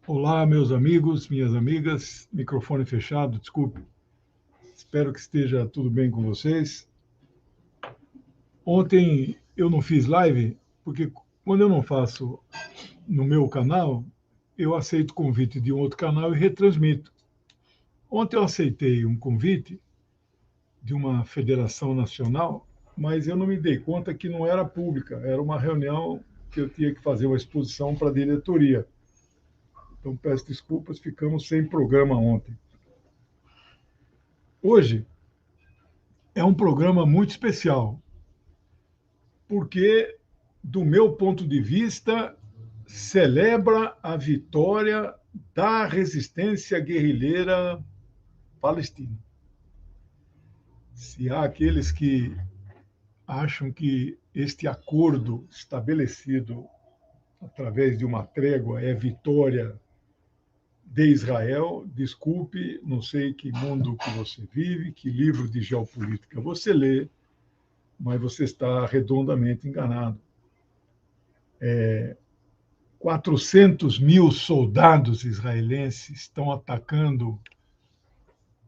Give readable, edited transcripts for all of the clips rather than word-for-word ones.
Olá, meus amigos, minhas amigas, microfone fechado, desculpe. Espero que esteja tudo bem com vocês. Ontem eu não fiz live, porque quando eu não faço no meu canal, eu aceito o convite de um outro canal e retransmito. Ontem eu aceitei um convite de uma federação nacional, mas eu não me dei conta que não era pública, era uma reunião que eu tinha que fazer uma exposição para a diretoria. Então, peço desculpas, ficamos sem programa ontem. Hoje é um programa muito especial, porque, do meu ponto de vista, celebra a vitória da resistência guerrilheira palestina. Se há aqueles que acham que este acordo estabelecido através de uma trégua é vitória de Israel, desculpe, não sei que mundo que você vive, que livro de geopolítica você lê, mas você está redondamente enganado. 400.000 soldados israelenses estão atacando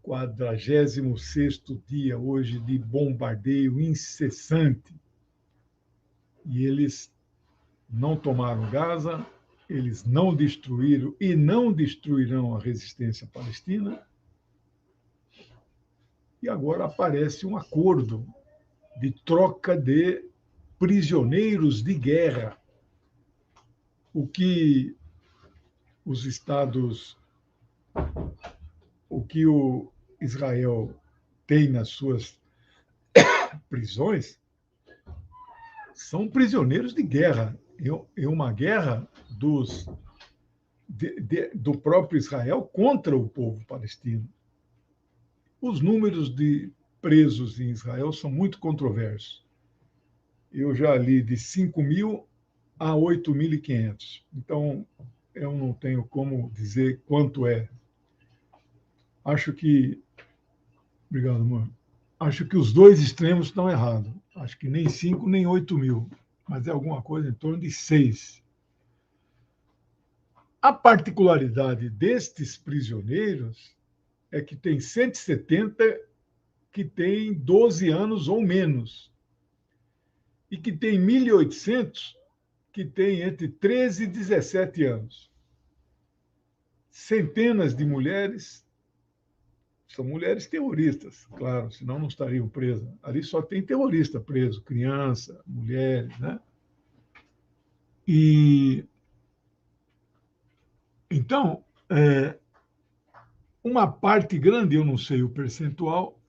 o 46º dia hoje de bombardeio incessante. E eles não tomaram Gaza, eles não destruíram e não destruirão a resistência palestina. E agora aparece um acordo de troca de prisioneiros de guerra, o que os Estados, o que o Israel tem nas suas prisões são prisioneiros de guerra. Em uma guerra do próprio Israel contra o povo palestino. Os números de presos em Israel são muito controversos. Eu já li de 5.000 a 8.500. Então, eu não tenho como dizer quanto é. Acho que. Obrigado, amor. Acho que os dois extremos estão errados. Acho que nem 5, nem 8.000, mas é alguma coisa em torno de 6. A particularidade destes prisioneiros é que tem 170 que têm 12 anos ou menos, e que tem 1.800 que têm entre 13 e 17 anos. Centenas de mulheres, são mulheres terroristas, claro, senão não estariam presas. Ali só tem terrorista preso, criança, mulheres, né? E então, uma parte grande, eu não sei o percentual,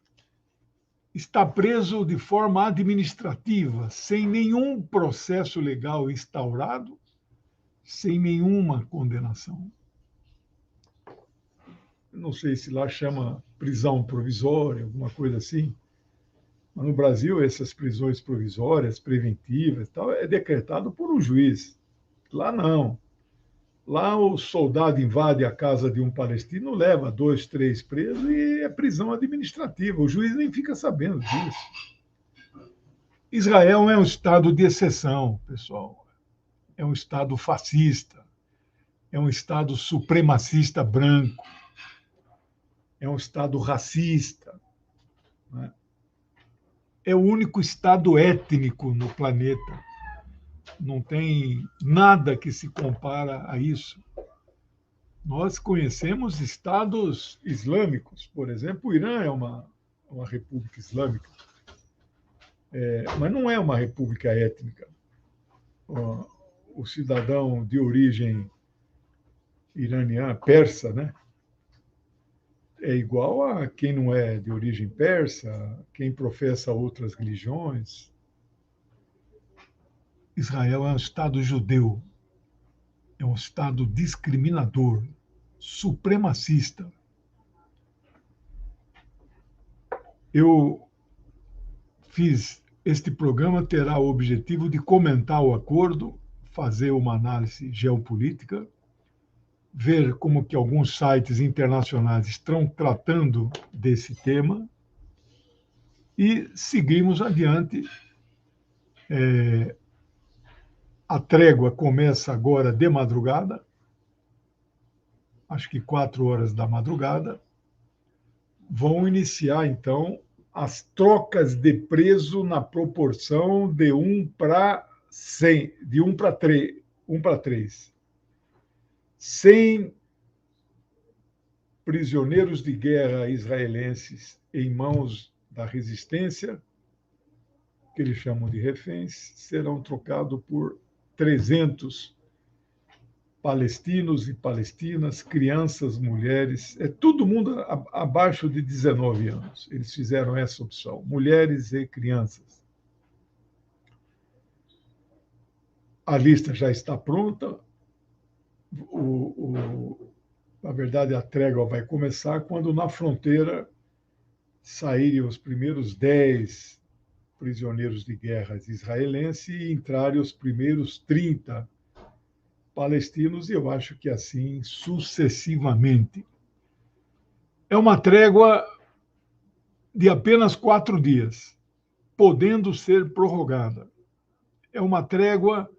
está preso de forma administrativa, sem nenhum processo legal instaurado, sem nenhuma condenação. Não sei se lá chama prisão provisória, alguma coisa assim. Mas no Brasil, essas prisões provisórias, preventivas, tal, é decretado por um juiz. Lá não. Lá o soldado invade a casa de um palestino, leva 2, 3 presos e é prisão administrativa. O juiz nem fica sabendo disso. Israel é um estado de exceção, pessoal. É um estado fascista, é um estado supremacista branco, é um estado racista, né? É o único estado étnico no planeta. Não tem nada que se compara a isso. Nós conhecemos estados islâmicos, por exemplo, o Irã é uma república islâmica, mas não é uma república étnica. O cidadão de origem iraniana, persa, né? É igual a quem não é de origem persa, quem professa outras religiões. Israel é um estado judeu, é um estado discriminador, supremacista. Eu fiz este programa, terá o objetivo de comentar o acordo, fazer uma análise geopolítica, ver como que alguns sites internacionais estão tratando desse tema e seguimos adiante. A trégua começa agora de madrugada. acho que 4 horas da madrugada, vão iniciar, então, as trocas de preso na proporção de 1 para 100, de 1 para 3. 100 prisioneiros de guerra israelenses em mãos da resistência, que eles chamam de reféns, serão trocados por 300 palestinos e palestinas, crianças, mulheres, todo mundo abaixo de 19 anos. Eles fizeram essa opção, mulheres e crianças. A lista já está pronta. Na verdade, a trégua vai começar quando na fronteira saírem os primeiros 10 prisioneiros de guerra israelenses e entrarem os primeiros 30 palestinos, e eu acho que assim sucessivamente. É uma trégua de apenas 4 dias, podendo ser prorrogada. É uma trégua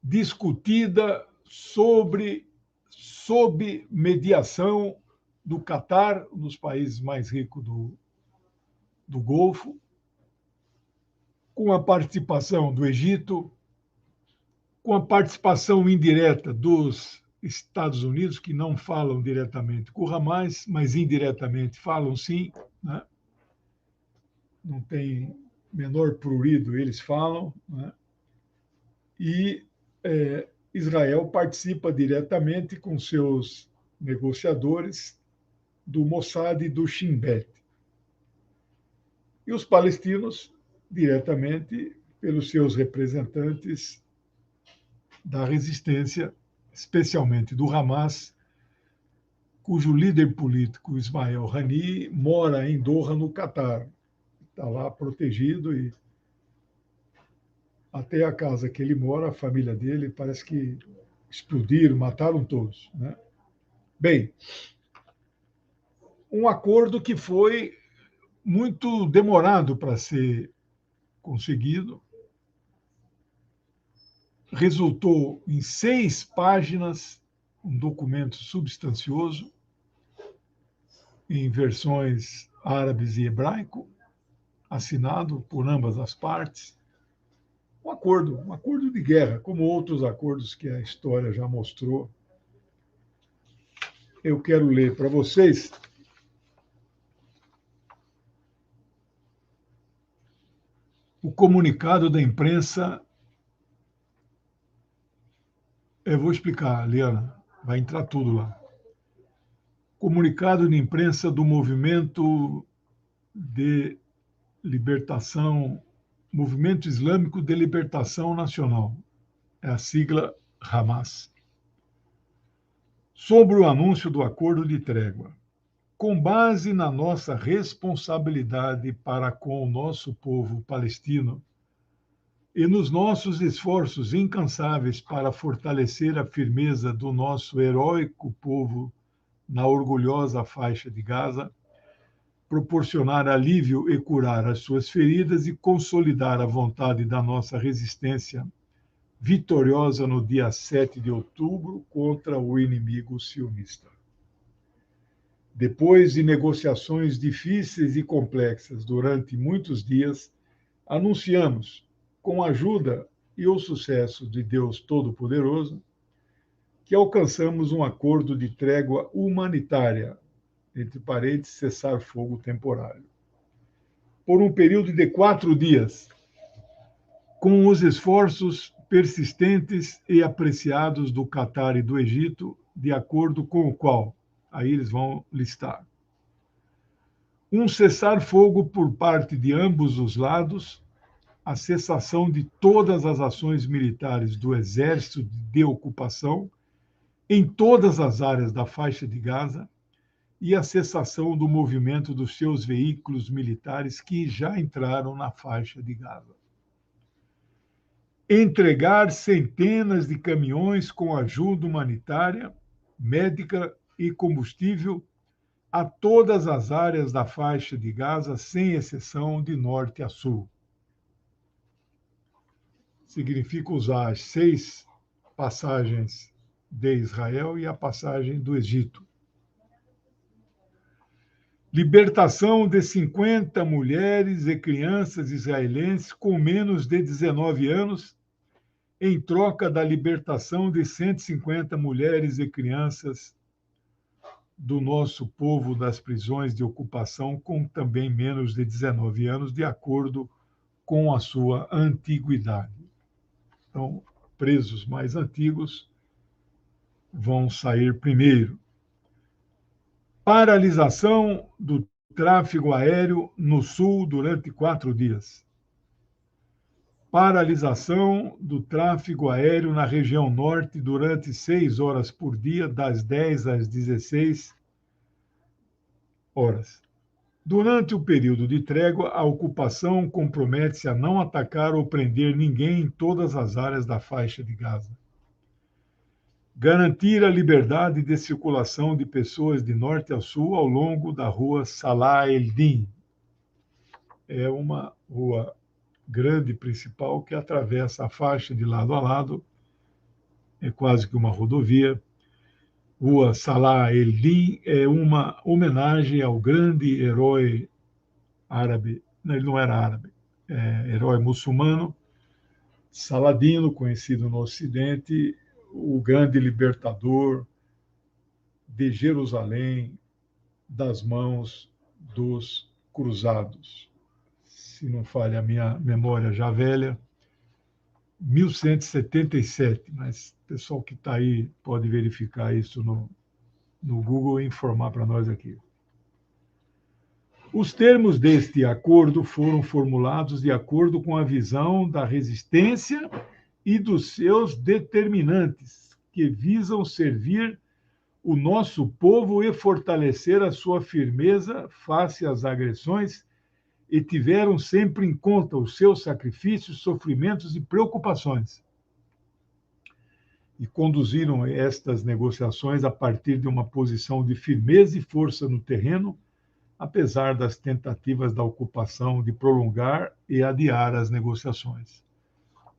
discutida sob mediação do Catar, um dos países mais ricos do Golfo, com a participação do Egito, com a participação indireta dos Estados Unidos, que não falam diretamente com o Hamas, mas indiretamente falam sim, né? Não tem menor prurido, eles falam, né? E Israel participa diretamente com seus negociadores do Mossad e do Shin Bet. E os palestinos, diretamente pelos seus representantes da resistência, especialmente do Hamas, cujo líder político, Ismael Haniyeh, mora em Doha, no Catar. Está lá protegido e até a casa que ele mora, a família dele, parece que explodiram, mataram todos, né? Bem, um acordo que foi muito demorado para ser conseguido, resultou em 6 páginas, um documento substancioso, em versões árabes e hebraico, assinado por ambas as partes. Um acordo de guerra, como outros acordos que a história já mostrou. Eu quero ler para vocês o comunicado da imprensa. Eu vou explicar, Liana, vai entrar tudo lá. Comunicado de imprensa do Movimento de Libertação, Movimento Islâmico de Libertação Nacional, é a sigla Hamas, sobre o anúncio do acordo de trégua. Com base na nossa responsabilidade para com o nosso povo palestino e nos nossos esforços incansáveis para fortalecer a firmeza do nosso heróico povo na orgulhosa faixa de Gaza, proporcionar alívio e curar as suas feridas e consolidar a vontade da nossa resistência vitoriosa no dia 7 de outubro contra o inimigo sionista. Depois de negociações difíceis e complexas durante muitos dias, anunciamos, com a ajuda e o sucesso de Deus Todo-Poderoso, que alcançamos um acordo de trégua humanitária, entre parênteses, cessar-fogo temporário, por um período de 4 dias, com os esforços persistentes e apreciados do Catar e do Egito, de acordo com o qual, aí eles vão listar, um cessar-fogo por parte de ambos os lados, a cessação de todas as ações militares do exército de ocupação em todas as áreas da faixa de Gaza e a cessação do movimento dos seus veículos militares que já entraram na faixa de Gaza. Entregar centenas de caminhões com ajuda humanitária, médica e combustível a todas as áreas da faixa de Gaza, sem exceção, de norte a sul. Significa usar as 6 passagens de Israel e a passagem do Egito. Libertação de 50 mulheres e crianças israelenses com menos de 19 anos, em troca da libertação de 150 mulheres e crianças do nosso povo das prisões de ocupação com também menos de 19 anos, de acordo com a sua antiguidade. Então, presos mais antigos vão sair primeiro. Paralisação do tráfego aéreo no sul durante 4 dias. Paralisação do tráfego aéreo na região norte durante 6 horas por dia, das 10 às 16 horas. Durante o período de trégua, a ocupação compromete-se a não atacar ou prender ninguém em todas as áreas da faixa de Gaza. Garantir a liberdade de circulação de pessoas de norte a sul ao longo da rua Salah el-Din. É uma rua grande principal que atravessa a faixa de lado a lado, é quase que uma rodovia. Rua Salah el-Din é uma homenagem ao grande herói árabe, ele não era árabe, herói muçulmano, Saladino, conhecido no Ocidente, o grande libertador de Jerusalém das mãos dos cruzados. Se não falha a minha memória já velha, 1177, mas o pessoal que está aí pode verificar isso no Google e informar para nós aqui. Os termos deste acordo foram formulados de acordo com a visão da resistência e dos seus determinantes, que visam servir o nosso povo e fortalecer a sua firmeza face às agressões, e tiveram sempre em conta os seus sacrifícios, sofrimentos e preocupações. E conduziram estas negociações a partir de uma posição de firmeza e força no terreno, apesar das tentativas da ocupação de prolongar e adiar as negociações.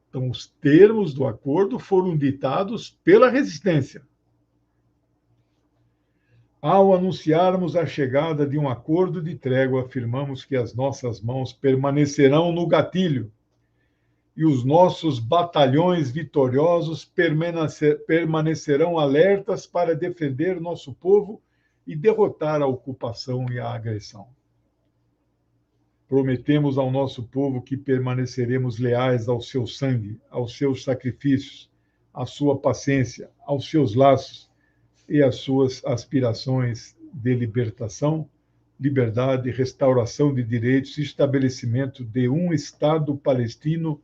Então, os termos do acordo foram ditados pela resistência. Ao anunciarmos a chegada de um acordo de trégua, afirmamos que as nossas mãos permanecerão no gatilho e os nossos batalhões vitoriosos permanecerão alertas para defender nosso povo e derrotar a ocupação e a agressão. Prometemos ao nosso povo que permaneceremos leais ao seu sangue, aos seus sacrifícios, à sua paciência, aos seus laços e às suas aspirações de libertação, liberdade, restauração de direitos e estabelecimento de um Estado palestino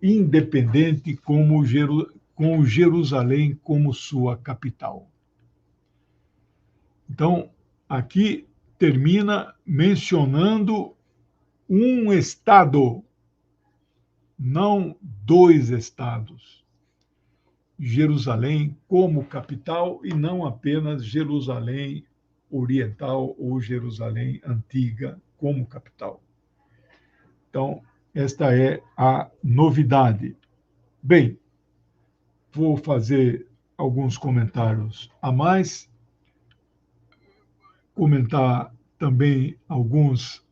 independente com Jerusalém como sua capital. Então, aqui termina mencionando um Estado, não 2 estados. Jerusalém como capital e não apenas Jerusalém Oriental ou Jerusalém Antiga como capital. Então, esta é a novidade. Bem, vou fazer alguns comentários a mais, comentar também alguns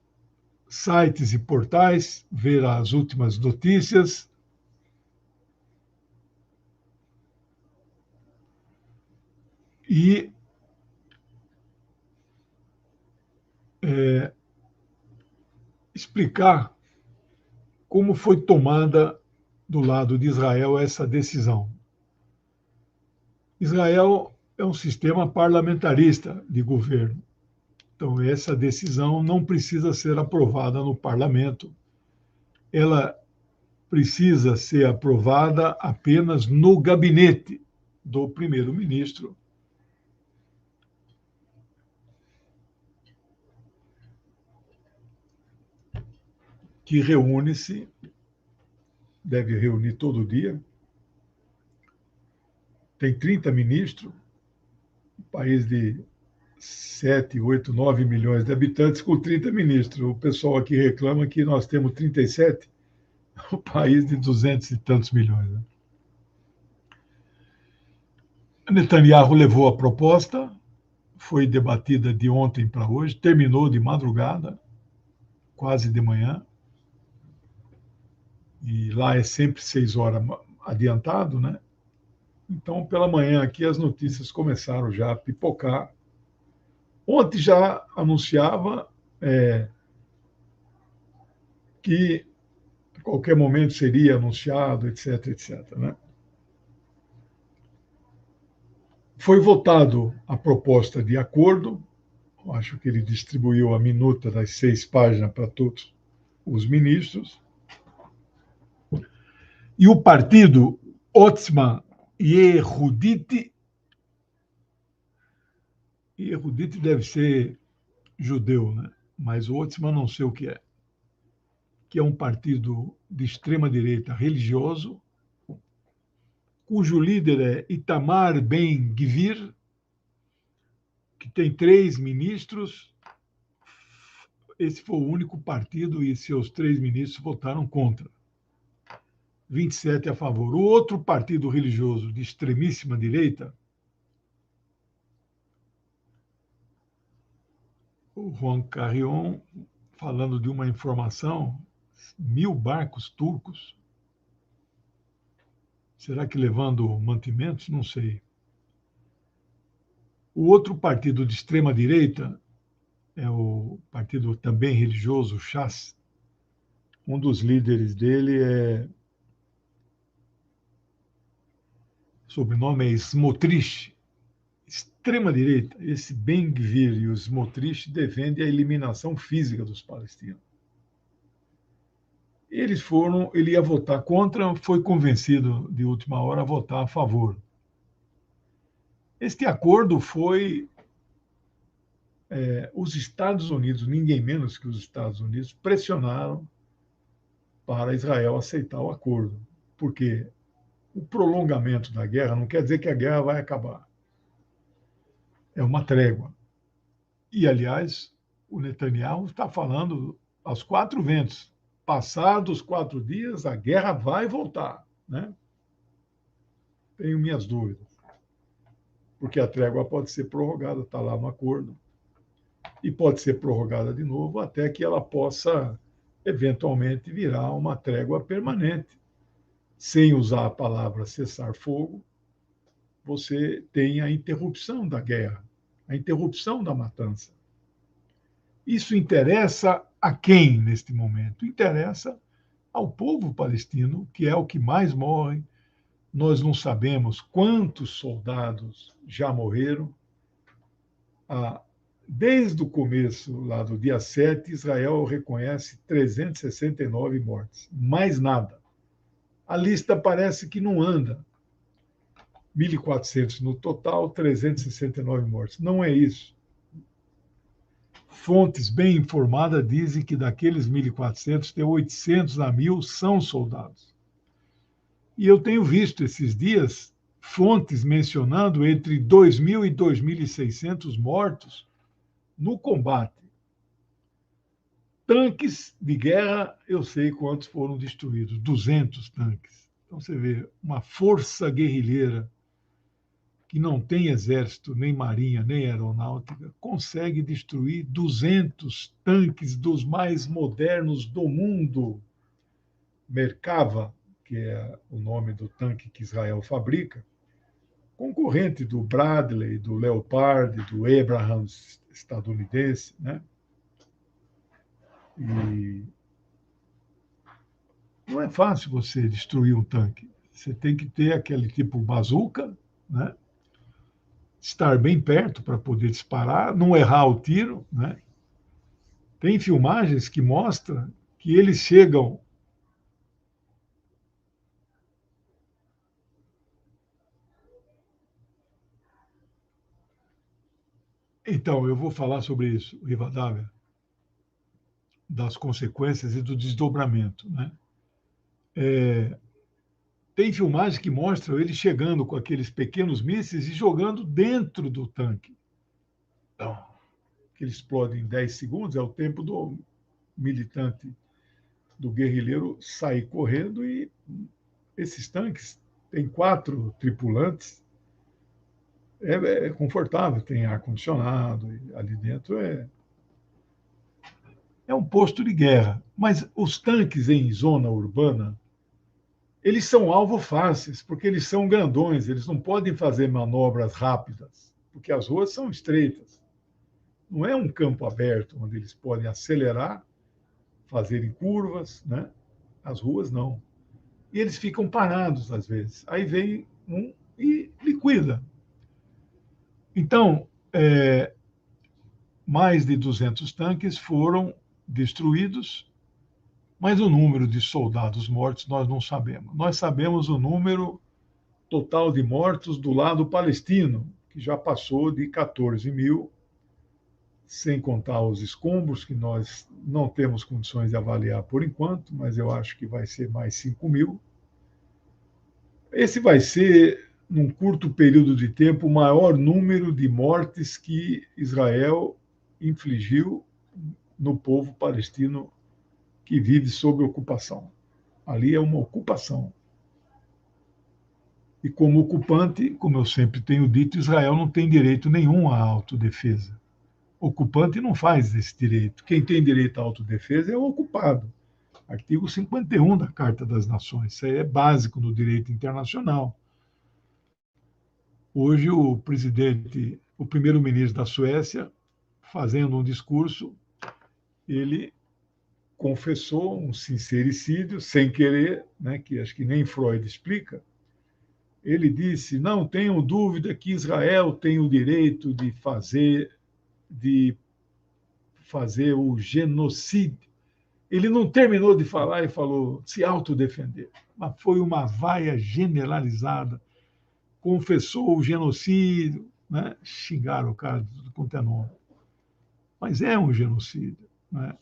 sites e portais, ver as últimas notícias. E explicar como foi tomada do lado de Israel essa decisão. Israel é um sistema parlamentarista de governo. Então, essa decisão não precisa ser aprovada no parlamento. Ela precisa ser aprovada apenas no gabinete do primeiro-ministro, que reúne-se, deve reunir todo dia. Tem 30 ministros, um país de 7, 8, 9 milhões de habitantes com 30 ministros. O pessoal aqui reclama que nós temos 37, um país de 200 e tantos milhões. Né? Netanyahu levou a proposta, foi debatida de ontem para hoje, terminou de madrugada, quase de manhã, e lá é sempre 6 horas adiantado, né? Então, pela manhã aqui, as notícias começaram já a pipocar. Ontem já anunciava que a qualquer momento seria anunciado, etc, etc, né? Foi votado a proposta de acordo, acho que ele distribuiu a minuta das 6 páginas para todos os ministros, e o partido Otzma Yehudit, Yehudit deve ser judeu, né? Mas o Otzma não sei o que é um partido de extrema-direita religioso, cujo líder é Itamar Ben-Gvir, que tem 3 ministros. Esse foi o único partido e seus 3 ministros votaram contra. 27 a favor. O outro partido religioso de extremíssima direita, o Juan Carrion, falando de uma informação, 1.000 barcos turcos. Será que levando mantimentos? Não sei. O outro partido de extrema direita é o partido também religioso, Shas. Um dos líderes dele o sobrenome é Smotrich, extrema-direita. Esse Ben-Gvir e o Smotrich defendem a eliminação física dos palestinos. Ele ia votar contra, foi convencido de última hora a votar a favor. Este acordo foi os Estados Unidos, ninguém menos que os Estados Unidos, pressionaram para Israel aceitar o acordo, porque o prolongamento da guerra não quer dizer que a guerra vai acabar. É uma trégua. E, aliás, o Netanyahu está falando aos 4 ventos. Passados 4 dias, a guerra vai voltar. Né? Tenho minhas dúvidas. Porque a trégua pode ser prorrogada, está lá no acordo. E pode ser prorrogada de novo até que ela possa, eventualmente, virar uma trégua permanente. Sem usar a palavra cessar-fogo, você tem a interrupção da guerra, a interrupção da matança. Isso interessa a quem neste momento? Interessa ao povo palestino, que é o que mais morre. Nós não sabemos quantos soldados já morreram. Desde o começo, lá do dia 7, Israel reconhece 369 mortes. Mais nada. A lista parece que não anda. 1.400 no total, 369 mortes. Não é isso. Fontes bem informadas dizem que daqueles 1.400, de 800 a 1.000 são soldados. E eu tenho visto esses dias fontes mencionando entre 2.000 e 2.600 mortos no combate. Tanques de guerra, eu sei quantos foram destruídos, 200 tanques. Então você vê uma força guerrilheira que não tem exército, nem marinha, nem aeronáutica, consegue destruir 200 tanques dos mais modernos do mundo. Merkava, que é o nome do tanque que Israel fabrica, concorrente do Bradley, do Leopard, do Abrams estadunidense, né? E não é fácil você destruir um tanque. Você tem que ter aquele tipo bazuca, né? Estar bem perto para poder disparar, não errar o tiro, né? Tem filmagens que mostram que eles chegam. Então, eu vou falar sobre isso, Rivadavia, das consequências e do desdobramento, né? Tem filmagens que mostram ele chegando com aqueles pequenos mísseis e jogando dentro do tanque. Então, que ele explode em 10 segundos, é o tempo do militante, do guerrilheiro sair correndo. E esses tanques têm 4 tripulantes É confortável, tem ar-condicionado, ali dentro é um posto de guerra. Mas os tanques em zona urbana, eles são alvo fáceis, porque eles são grandões, eles não podem fazer manobras rápidas, porque as ruas são estreitas. Não é um campo aberto onde eles podem acelerar, fazerem curvas, né? As ruas não. E eles ficam parados às vezes. Aí vem um e liquida. Então, mais de 200 tanques foram destruídos, mas o número de soldados mortos nós não sabemos. Nós sabemos o número total de mortos do lado palestino, que já passou de 14 mil, sem contar os escombros, que nós não temos condições de avaliar por enquanto, mas eu acho que vai ser mais 5 mil. Esse vai ser, num curto período de tempo, o maior número de mortes que Israel infligiu no povo palestino que vive sob ocupação. Ali é uma ocupação. E como ocupante, como eu sempre tenho dito, Israel não tem direito nenhum à autodefesa. Ocupante não faz esse direito. Quem tem direito à autodefesa é o ocupado. Artigo 51 da Carta das Nações. Isso aí é básico no direito internacional. Hoje, o primeiro-ministro da Suécia, fazendo um discurso, ele confessou um sincericídio, sem querer, né, que acho que nem Freud explica. Ele disse: não tenho dúvida que Israel tem o direito de fazer o genocídio. Ele não terminou de falar e falou se autodefender. Mas foi uma vaia generalizada. Confessou o genocídio, né? Xingaram o cara de tudo quanto é nome. Mas é um genocídio. Né?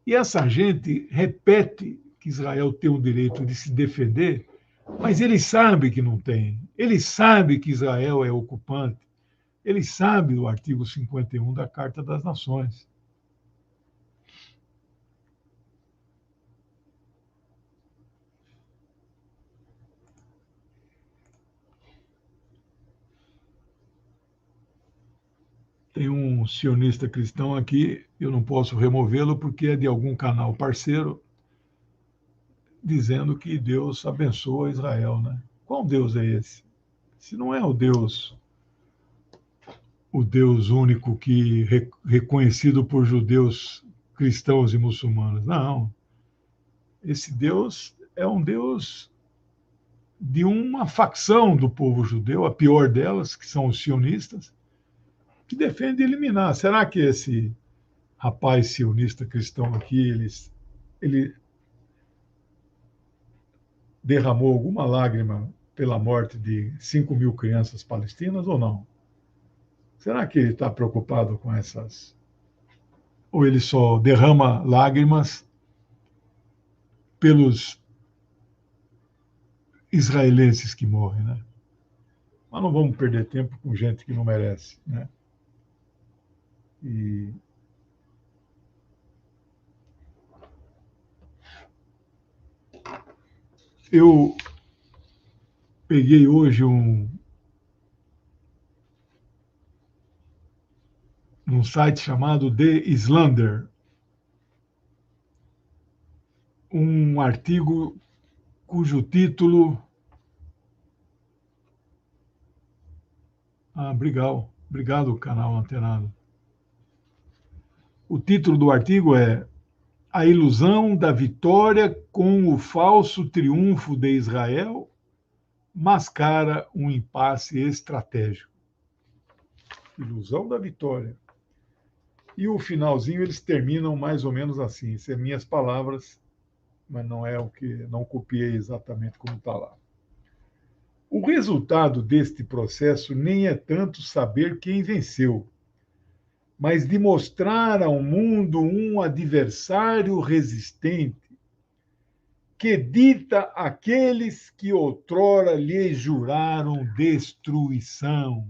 E essa gente repete que Israel tem o direito de se defender, mas ele sabe que não tem. Ele sabe que Israel é ocupante. Ele sabe do artigo 51 da Carta das Nações. Tem um sionista cristão aqui, eu não posso removê-lo porque é de algum canal parceiro, dizendo que Deus abençoa Israel, né? Qual Deus é esse? Se não é o Deus único que reconhecido por judeus, cristãos e muçulmanos. Não. Esse Deus é um Deus de uma facção do povo judeu, a pior delas, que são os sionistas, que defende eliminar. Será que esse rapaz sionista cristão aqui, ele derramou alguma lágrima pela morte de 5 mil crianças palestinas ou não? Será que ele está preocupado com essas? Ou ele só derrama lágrimas pelos israelenses que morrem, né? Mas não vamos perder tempo com gente que não merece, né? E eu peguei hoje num site chamado The Islander, um artigo cujo título... obrigado, canal Antenado. O título do artigo é A ilusão da vitória com o falso triunfo de Israel mascara um impasse estratégico. Ilusão da vitória. E o finalzinho eles terminam mais ou menos assim. Isso é minhas palavras, mas não é o que não copiei exatamente como está lá. O resultado deste processo nem é tanto saber quem venceu, mas de mostrar ao mundo um adversário resistente que dita aqueles que outrora lhe juraram destruição.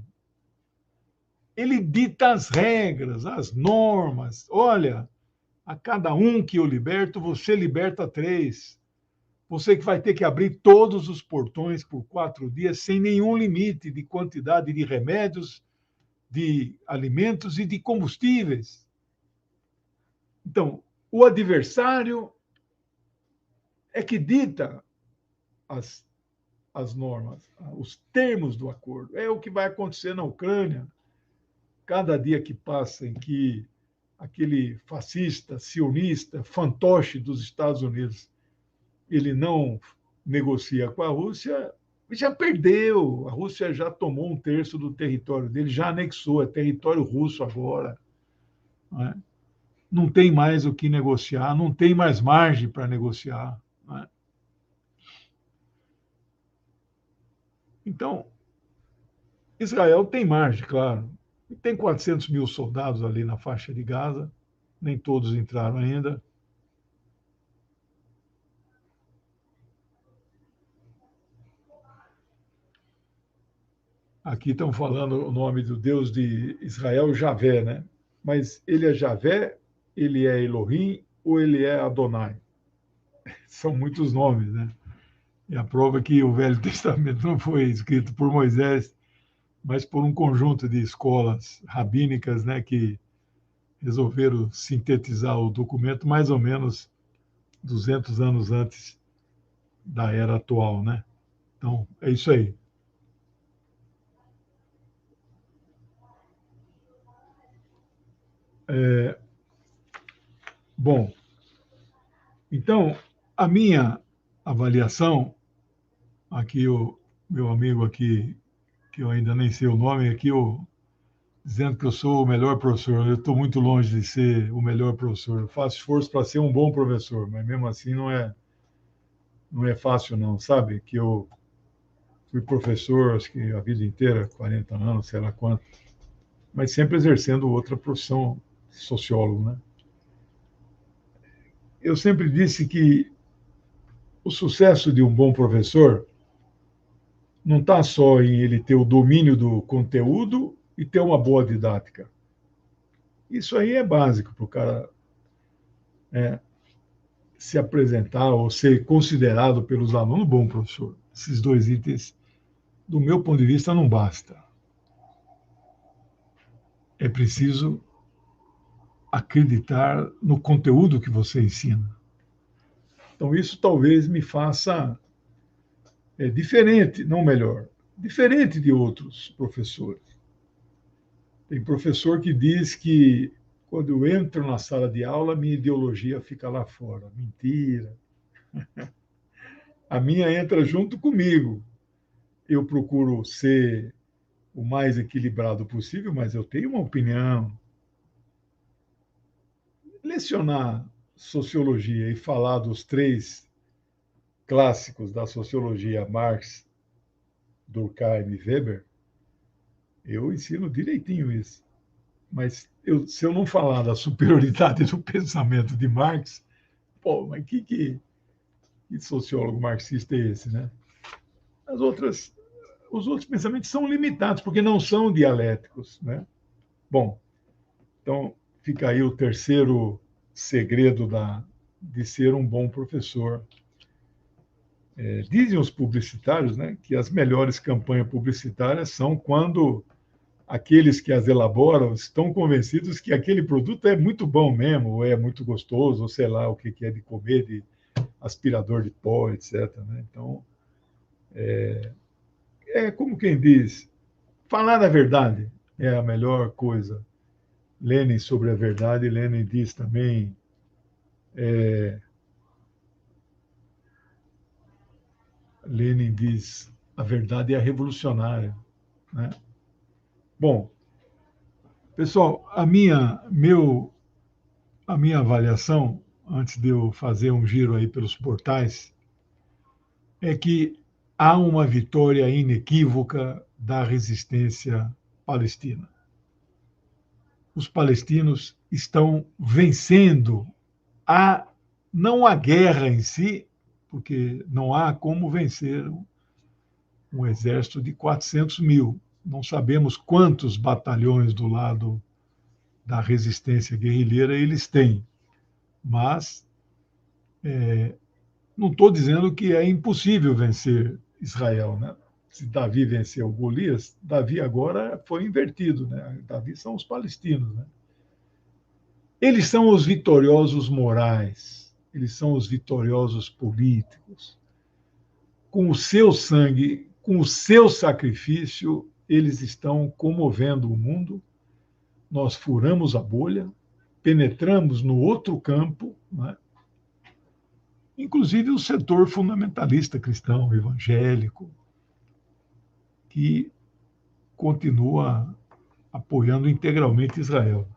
Ele dita as regras, as normas. Olha, a cada um que eu liberto, você liberta 3. você que vai ter que abrir todos os portões por 4 dias, sem nenhum limite de quantidade de remédios, de alimentos e de combustíveis. Então, o adversário é que dita as normas, os termos do acordo. É o que vai acontecer na Ucrânia. Cada dia que passa em que aquele fascista, sionista, fantoche dos Estados Unidos, ele não negocia com a Rússia, já perdeu. A Rússia já tomou 1/3 do território dele, já anexou, é território russo agora. Não é? Não tem mais o que negociar, não tem mais margem para negociar. Não é? Então, Israel tem margem, claro. Tem 400 mil soldados ali na faixa de Gaza, nem todos entraram ainda. Aqui estão falando o nome do Deus de Israel, Javé, né? Mas ele é Javé, ele é Elohim ou ele é Adonai? São muitos nomes, né? E a prova é que o Velho Testamento não foi escrito por Moisés, mas por um conjunto de escolas rabínicas, né, que resolveram sintetizar o documento mais ou menos 200 anos antes da era atual, né? Então, é isso aí. Bom, então, a minha avaliação, aqui o meu amigo aqui, que eu ainda nem sei o nome, aqui dizendo que eu sou o melhor professor. Eu estou muito longe de ser o melhor professor. Eu faço esforço para ser um bom professor, mas mesmo assim não é fácil não, sabe? Que eu fui professor, acho que a vida inteira, 40 anos, sei lá quanto, mas sempre exercendo outra profissão, sociólogo, né? Eu sempre disse que o sucesso de um bom professor não está só em ele ter o domínio do conteúdo e ter uma boa didática. Isso aí é básico para o cara se apresentar ou ser considerado pelos alunos bom professor. Esses dois itens, do meu ponto de vista, não basta. É preciso acreditar no conteúdo que você ensina. Então, isso talvez me faça diferente, não melhor, diferente de outros professores. Tem professor que diz que quando eu entro na sala de aula, minha ideologia fica lá fora. Mentira. A minha entra junto comigo. Eu procuro ser o mais equilibrado possível, mas eu tenho uma opinião. Lecionar sociologia e falar dos 3 clássicos da sociologia, Marx, Durkheim e Weber, eu ensino direitinho isso. Mas se eu não falar da superioridade do pensamento de Marx, pô, mas que sociólogo marxista é esse, né? Os outros pensamentos são limitados, porque não são dialéticos, né? Bom, então fica aí o terceiro segredo de ser um bom professor. Dizem os publicitários, né, que as melhores campanhas publicitárias são quando aqueles que as elaboram estão convencidos que aquele produto é muito bom mesmo, ou é muito gostoso, ou sei lá o que é de comer, de aspirador de pó, etc. Né? Então, é como quem diz, falar a verdade é a melhor coisa. Lenin sobre a verdade, Lenin diz também, Lenin diz, a verdade é revolucionária. Né? Bom, pessoal, a minha avaliação, antes de eu fazer um giro aí pelos portais, é que há uma vitória inequívoca da resistência palestina. Os palestinos estão vencendo não a guerra em si, porque não há como vencer um exército de 400 mil. Não sabemos quantos batalhões do lado da resistência guerrilheira eles têm, mas Não estou dizendo que é impossível vencer Israel, né? Se Davi venceu Golias, Davi agora foi invertido, né? Davi são os palestinos, né? Eles são os vitoriosos morais, eles são os vitoriosos políticos. Com o seu sangue, com o seu sacrifício, eles estão comovendo o mundo. Nós furamos a bolha, penetramos no outro campo, né? Inclusive o setor fundamentalista cristão, evangélico, que continua apoiando integralmente Israel.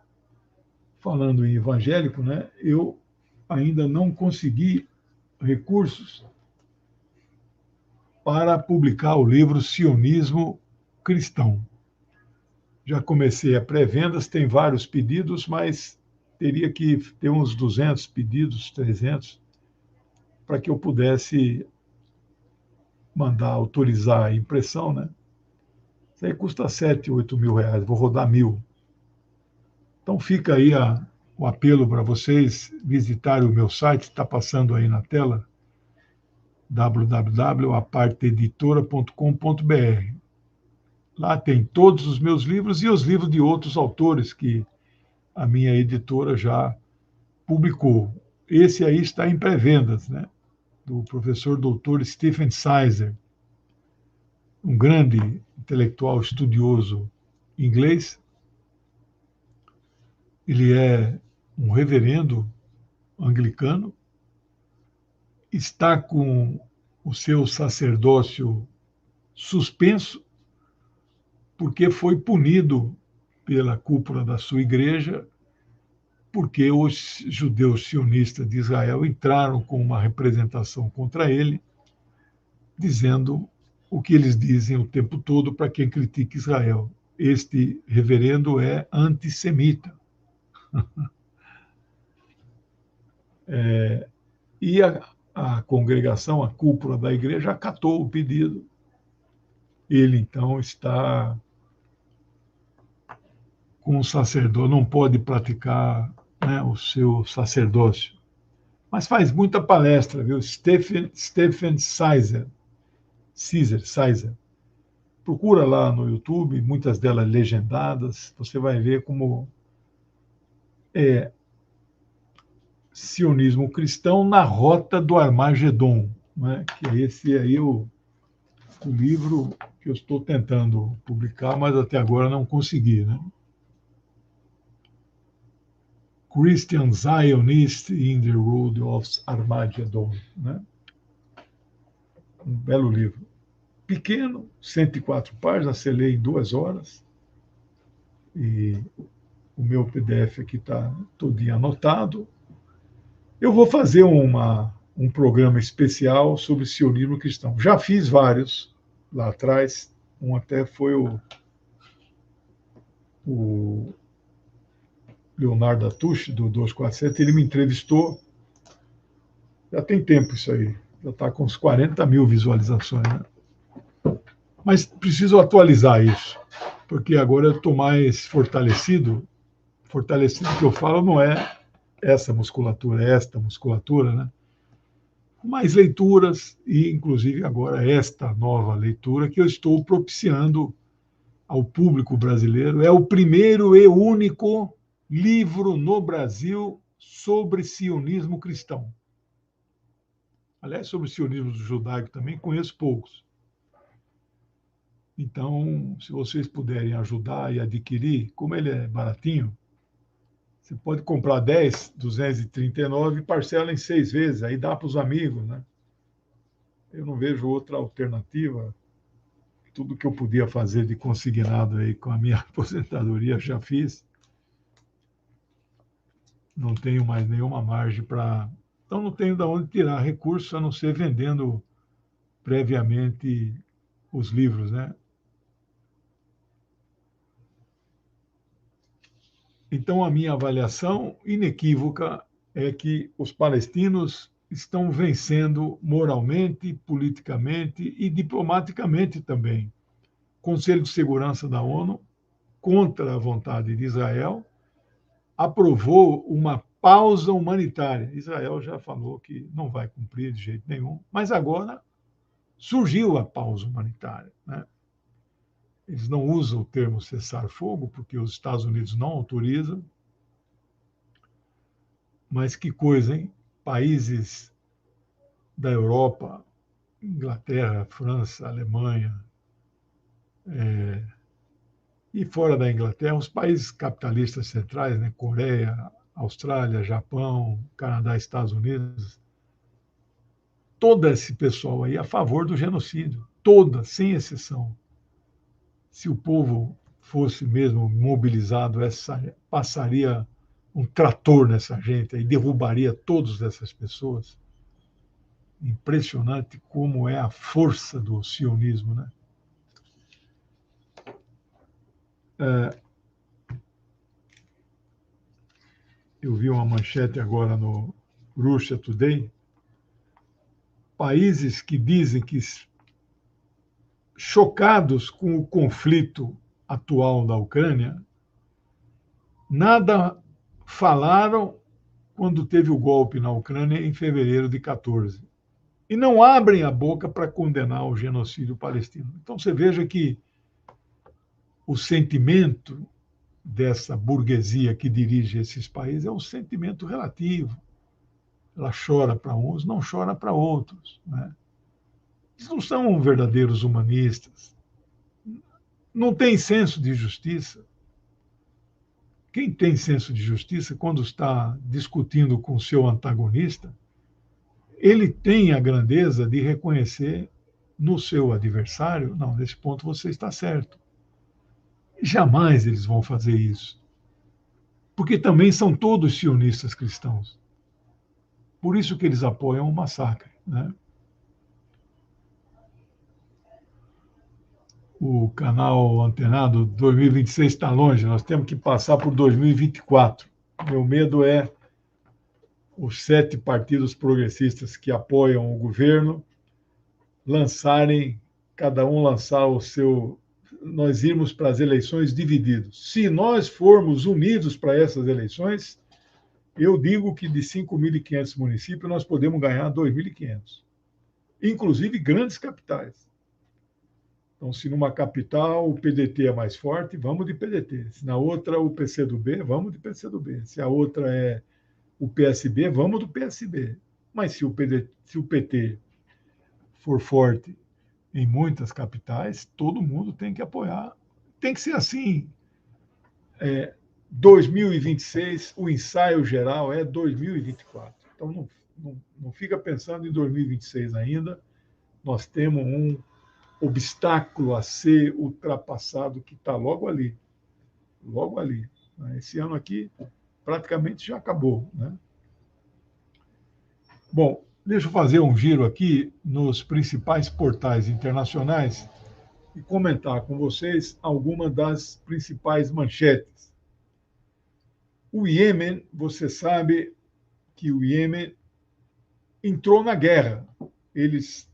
Falando em evangélico, né, eu ainda não consegui recursos para publicar o livro Sionismo Cristão. Já comecei a pré-vendas, tem vários pedidos, mas teria que ter uns 200 pedidos, 300, para que eu pudesse mandar autorizar a impressão, né? Isso aí custa 7, 8 mil reais, vou rodar 1.000. Então fica aí o apelo para vocês visitarem o meu site, está passando aí na tela, www.aparteeditora.com.br. Lá tem todos os meus livros e os livros de outros autores que a minha editora já publicou. Esse aí está em pré-vendas, né? Do professor doutor Stephen Sizer, um grande intelectual estudioso inglês. Ele é um reverendo anglicano, está com o seu sacerdócio suspenso, porque foi punido pela cúpula da sua igreja, porque os judeus sionistas de Israel entraram com uma representação contra ele, dizendo o que eles dizem o tempo todo para quem critica Israel. Este reverendo é antissemita. E a congregação, a cúpula da igreja, acatou o pedido. Ele, então, está com o sacerdote, não pode praticar, né, o seu sacerdócio. Mas faz muita palestra, viu? Stephen Sizer. Procura lá no YouTube, muitas delas legendadas, você vai ver como é sionismo cristão na rota do Armagedon, né? Que é esse aí o livro que eu estou tentando publicar, mas até agora não consegui, né? Christian Zionist in the Road of Armageddon, né? Um belo livro. Pequeno, 104 páginas, você lê em 2 horas. E o meu PDF aqui está todinho anotado. Eu vou fazer um programa especial sobre sionismo cristão. Já fiz vários lá atrás. Um até foi o Leonardo Atush, do 247. Ele me entrevistou. Já tem tempo isso aí. Já está com uns 40 mil visualizações, né? Mas preciso atualizar isso, porque agora eu estou mais fortalecido. Fortalecido que eu falo não é essa musculatura, é esta musculatura, né? Mais leituras e, inclusive, agora esta nova leitura que eu estou propiciando ao público brasileiro. É o primeiro e único livro no Brasil sobre sionismo cristão. Aliás, sobre o sionismo judaico também conheço poucos. Então, se vocês puderem ajudar e adquirir, como ele é baratinho, você pode comprar 10, 239 e parcela em 6 vezes, aí dá para os amigos, né? Eu não vejo outra alternativa. Tudo que eu podia fazer de consignado aí com a minha aposentadoria já fiz. Não tenho mais nenhuma margem para... Então, não tenho de onde tirar recursos, a não ser vendendo previamente os livros, né? Então, a minha avaliação inequívoca é que os palestinos estão vencendo moralmente, politicamente e diplomaticamente também. O Conselho de Segurança da ONU, contra a vontade de Israel, aprovou uma pausa humanitária. Israel já falou que não vai cumprir de jeito nenhum, mas agora surgiu a pausa humanitária, né? Eles não usam o termo cessar-fogo, porque os Estados Unidos não autorizam, mas que coisa, hein? Países da Europa, Inglaterra, França, Alemanha, e fora da Inglaterra, os países capitalistas centrais, né? Coreia, Austrália, Japão, Canadá, Estados Unidos, todo esse pessoal aí a favor do genocídio, toda, sem exceção. Se o povo fosse mesmo mobilizado, passaria um trator nessa gente e derrubaria todas essas pessoas. Impressionante como é a força do sionismo, né? Eu vi uma manchete agora no Russia Today. Países que dizem que chocados com o conflito atual da Ucrânia, nada falaram quando teve o golpe na Ucrânia em fevereiro de 14. E não abrem a boca para condenar o genocídio palestino. Então você veja que o sentimento dessa burguesia que dirige esses países é um sentimento relativo. Ela chora para uns, não chora para outros, né? Eles não são verdadeiros humanistas. Não tem senso de justiça. Quem tem senso de justiça, quando está discutindo com seu antagonista, ele tem a grandeza de reconhecer no seu adversário, não, nesse ponto você está certo. Jamais eles vão fazer isso. Porque também são todos sionistas cristãos. Por isso que eles apoiam o massacre, né? O canal Antenado 2026 está longe, nós temos que passar por 2024. Meu medo é os 7 partidos progressistas que apoiam o governo lançarem, cada um lançar o seu, nós irmos para as eleições divididos. Se nós formos unidos para essas eleições, eu digo que de 5.500 municípios nós podemos ganhar 2.500, inclusive grandes capitais. Então, se numa capital o PDT é mais forte, vamos de PDT. Se na outra o PCdoB, vamos de PCdoB. Se a outra é o PSB, vamos do PSB. Mas se o PT for forte em muitas capitais, todo mundo tem que apoiar. Tem que ser assim. 2026, o ensaio geral é 2024. Então, não fica pensando em 2026 ainda. Nós temos um obstáculo a ser ultrapassado que está logo ali. Logo ali. Esse ano aqui praticamente já acabou, né? Bom, deixa eu fazer um giro aqui nos principais portais internacionais e comentar com vocês algumas das principais manchetes. O Iêmen, você sabe que o Iêmen entrou na guerra. Eles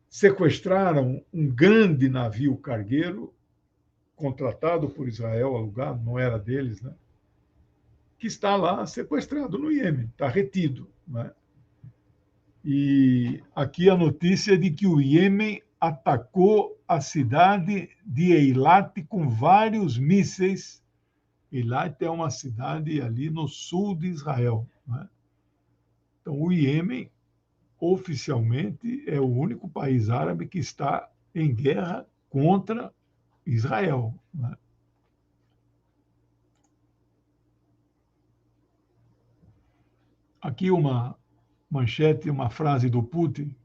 sequestraram um grande navio cargueiro, contratado por Israel, alugado, não era deles, né? Que está lá sequestrado no Iêmen, está retido, né? E aqui a notícia de que o Iêmen atacou a cidade de Eilat com vários mísseis. Eilat é uma cidade ali no sul de Israel, né? Então, o Iêmen, oficialmente, é o único país árabe que está em guerra contra Israel, né? Aqui uma manchete, uma frase do Putin,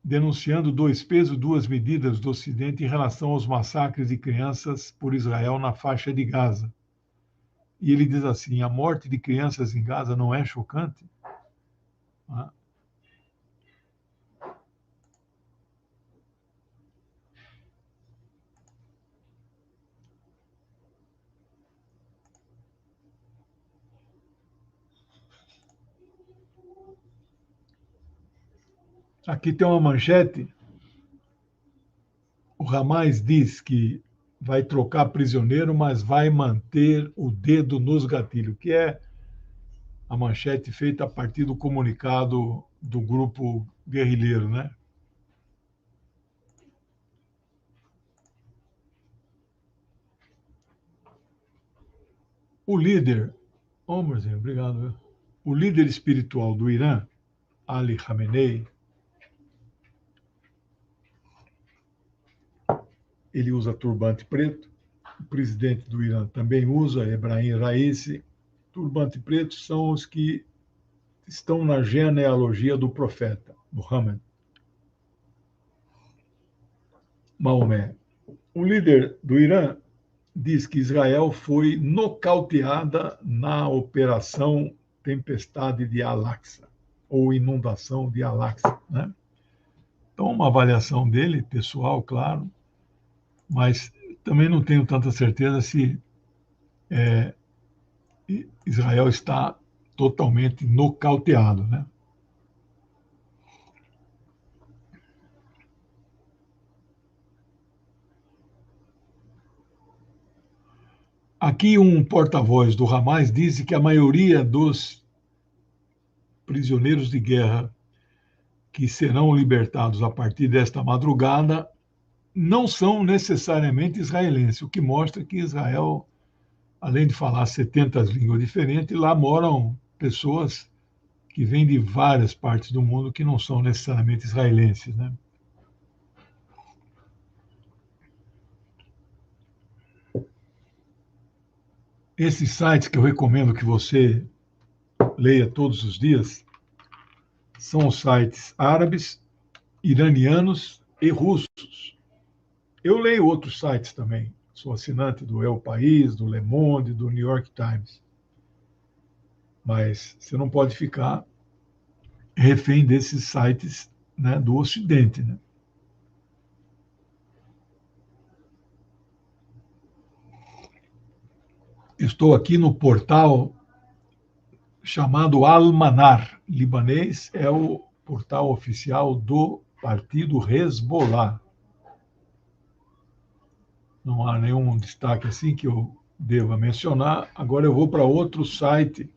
denunciando 2 pesos, 2 medidas do Ocidente em relação aos massacres de crianças por Israel na faixa de Gaza. E ele diz assim: a morte de crianças em Gaza não é chocante? Aqui tem uma manchete. O Hamas diz que vai trocar prisioneiro, mas vai manter o dedo nos gatilhos, que é a manchete feita a partir do comunicado do grupo guerrilheiro, né? O líder, Marzinho, obrigado. Viu? O líder espiritual do Irã, Ali Khamenei, ele usa turbante preto. O presidente do Irã também usa, Ebrahim Raisi. Turbante preto são os que estão na genealogia do profeta Muhammad, Maomé. O líder do Irã diz que Israel foi nocauteada na operação Tempestade de Al-Aqsa, ou inundação de Al-Aqsa, né? Então, uma avaliação dele, pessoal, claro, mas também não tenho tanta certeza se Israel está totalmente nocauteado, né? Aqui um porta-voz do Hamas disse que a maioria dos prisioneiros de guerra que serão libertados a partir desta madrugada não são necessariamente israelenses, o que mostra que Israel, além de falar 70 línguas diferentes, lá moram pessoas que vêm de várias partes do mundo que não são necessariamente israelenses, né? Esses sites que eu recomendo que você leia todos os dias são os sites árabes, iranianos e russos. Eu leio outros sites também. Sou assinante do El País, do Le Monde, do New York Times. Mas você não pode ficar refém desses sites, né, do Ocidente, né? Estou aqui no portal chamado Al-Manar, libanês, é o portal oficial do partido Hezbollah. Não há nenhum destaque assim que eu deva mencionar. Agora eu vou para outro site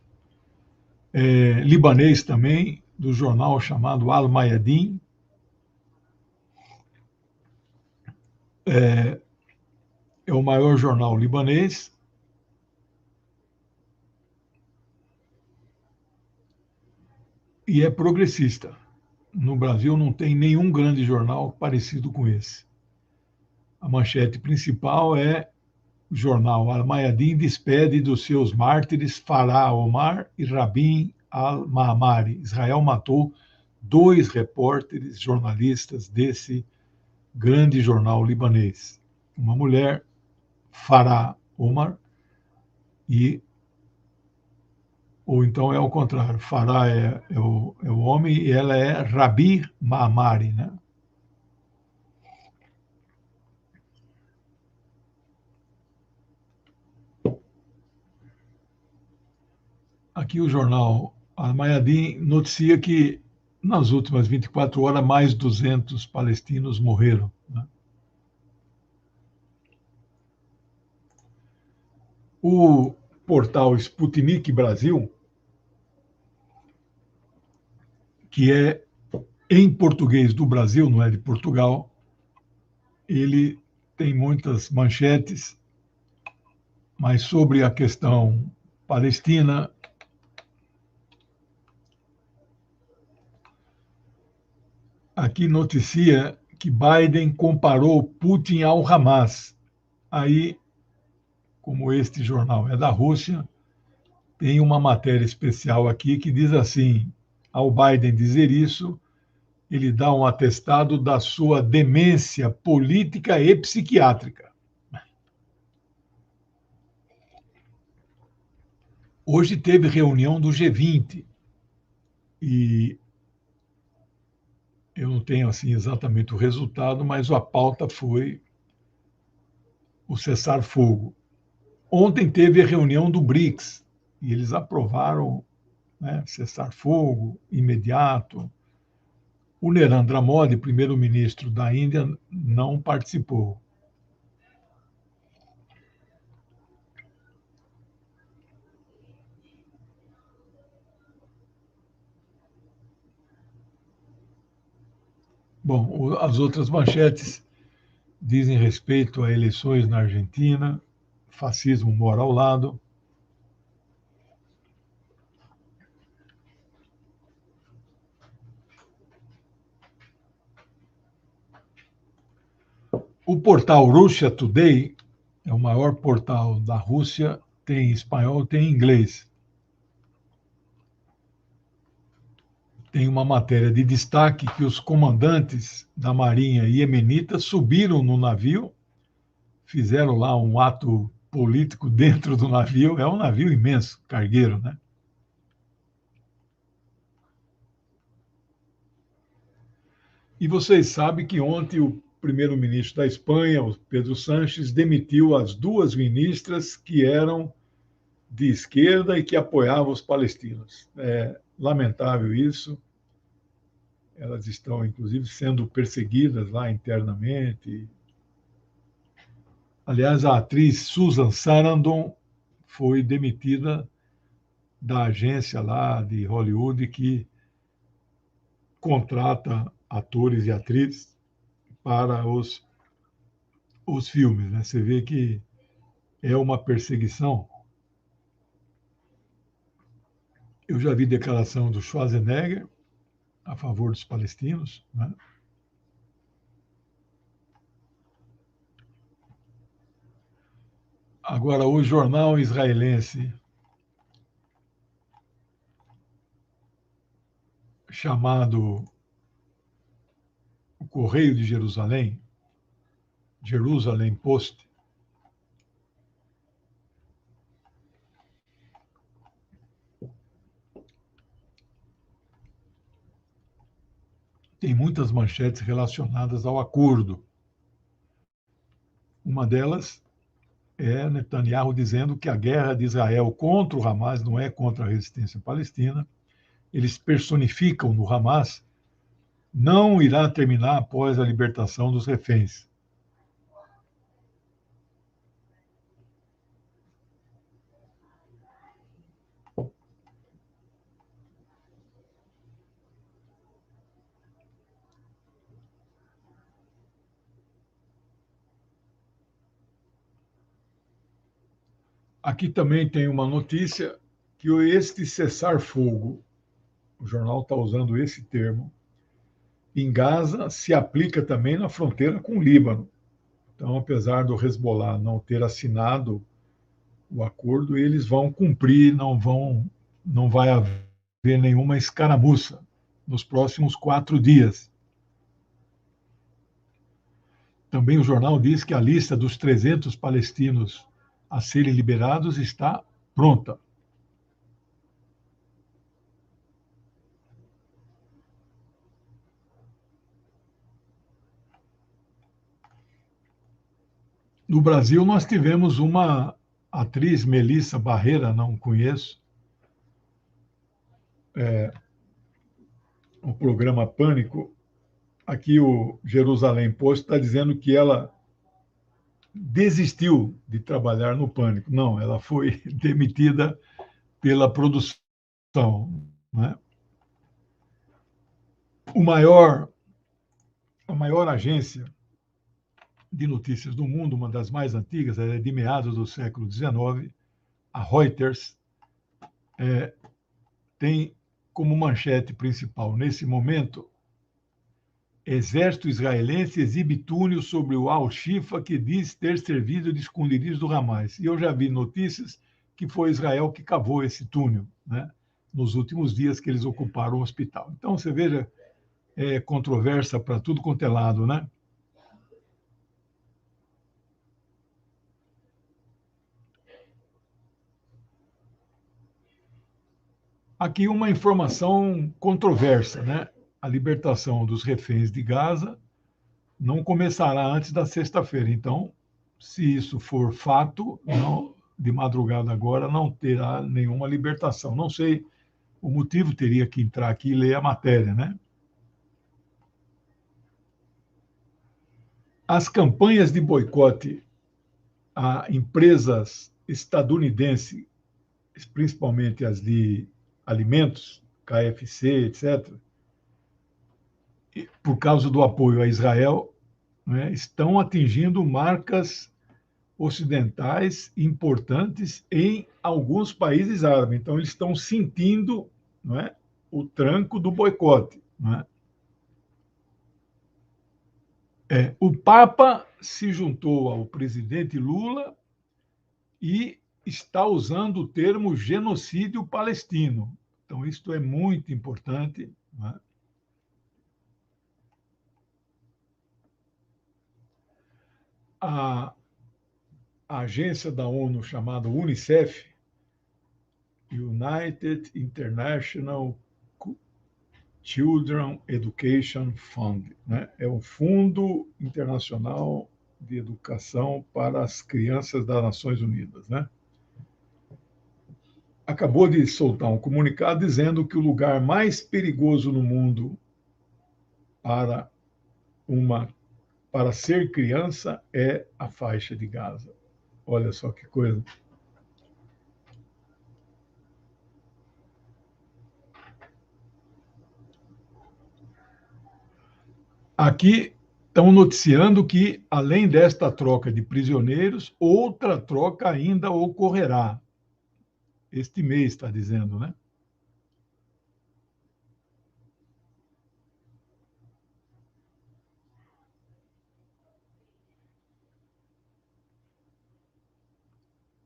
libanês também, do jornal chamado Al-Mayadin. É o maior jornal libanês. E é progressista. No Brasil não tem nenhum grande jornal parecido com esse. A manchete principal é: o jornal Al-Mayadin despede dos seus mártires Farah Omar e Rabin al-Ma'amari. Israel matou 2 repórteres jornalistas desse grande jornal libanês. Uma mulher, Farah Omar, ou então é o contrário, Farah é o homem e ela é Rabin Ma'amari, né? Aqui o jornal Al-Mayadin noticia que nas últimas 24 horas mais 200 palestinos morreram, né? O portal Sputnik Brasil, que é em português do Brasil, não é de Portugal, ele tem muitas manchetes, mas sobre a questão palestina. Aqui noticia que Biden comparou Putin ao Hamas. Aí, como este jornal é da Rússia, tem uma matéria especial aqui que diz assim: ao Biden dizer isso, ele dá um atestado da sua demência política e psiquiátrica. Hoje teve reunião do G20 e eu não tenho assim exatamente o resultado, mas a pauta foi o cessar-fogo. Ontem teve a reunião do BRICS e eles aprovaram, né, cessar-fogo imediato. O Narendra Modi, primeiro-ministro da Índia, não participou. Bom, as outras manchetes dizem respeito a eleições na Argentina, fascismo mora ao lado. O portal Russia Today é o maior portal da Rússia, tem espanhol, tem inglês. Tem uma matéria de destaque que os comandantes da Marinha Iemenita subiram no navio, fizeram lá um ato político dentro do navio. É um navio imenso, cargueiro, né? E vocês sabem que ontem o primeiro-ministro da Espanha, o Pedro Sánchez, demitiu as duas ministras que eram de esquerda e que apoiavam os palestinos. É lamentável isso. Elas estão, inclusive, sendo perseguidas lá internamente. Aliás, a atriz Susan Sarandon foi demitida da agência lá de Hollywood que contrata atores e atrizes para os filmes. Né? Você vê que é uma perseguição. Eu já vi declaração do Schwarzenegger a favor dos palestinos. Né? Agora, o jornal israelense chamado O Correio de Jerusalém, Jerusalem Post, tem muitas manchetes relacionadas ao acordo. Uma delas é Netanyahu dizendo que a guerra de Israel contra o Hamas não é contra a resistência palestina. Eles personificam no Hamas, não irá terminar após a libertação dos reféns. Aqui também tem uma notícia que este cessar-fogo, o jornal está usando esse termo, em Gaza se aplica também na fronteira com o Líbano. Então, apesar do Hezbollah não ter assinado o acordo, eles vão cumprir, não vai haver nenhuma escaramuça nos próximos 4 dias. Também o jornal diz que a lista dos 300 palestinos a serem liberados está pronta. No Brasil, nós tivemos uma atriz, Melissa Barreira, não conheço, o programa Pânico. Aqui o Jerusalém Post está dizendo que ela desistiu de trabalhar no Pânico. Não, ela foi demitida pela produção. Né? A maior agência de notícias do mundo, uma das mais antigas, é de meados do século XIX, a Reuters, tem como manchete principal, nesse momento, Exército israelense exibe túnel sobre o Al-Shifa que diz ter servido de esconderijo do Hamas. E eu já vi notícias que foi Israel que cavou esse túnel, né? Nos últimos dias que eles ocuparam o hospital. Então, você veja, é controvérsia para tudo quanto é lado, né? Aqui uma informação controversa, né? A libertação dos reféns de Gaza não começará antes da sexta-feira. Então, se isso for fato, não, de madrugada agora não terá nenhuma libertação. Não sei o motivo, teria que entrar aqui e ler a matéria, né? As campanhas de boicote a empresas estadunidenses, principalmente as de alimentos, KFC, etc., por causa do apoio a Israel, né, estão atingindo marcas ocidentais importantes em alguns países árabes. Então, eles estão sentindo, não é, o tranco do boicote. Não é? O Papa se juntou ao presidente Lula e está usando o termo genocídio palestino. Então, isto é muito importante. Não é? A agência da ONU chamada UNICEF, United International Children Education Fund, né? É um fundo internacional de educação para as crianças das Nações Unidas, né? Acabou de soltar um comunicado dizendo que o lugar mais perigoso no mundo para uma para ser criança é a faixa de Gaza. Olha só que coisa. Aqui estão noticiando que, além desta troca de prisioneiros, outra troca ainda ocorrerá. Este mês, está dizendo, né?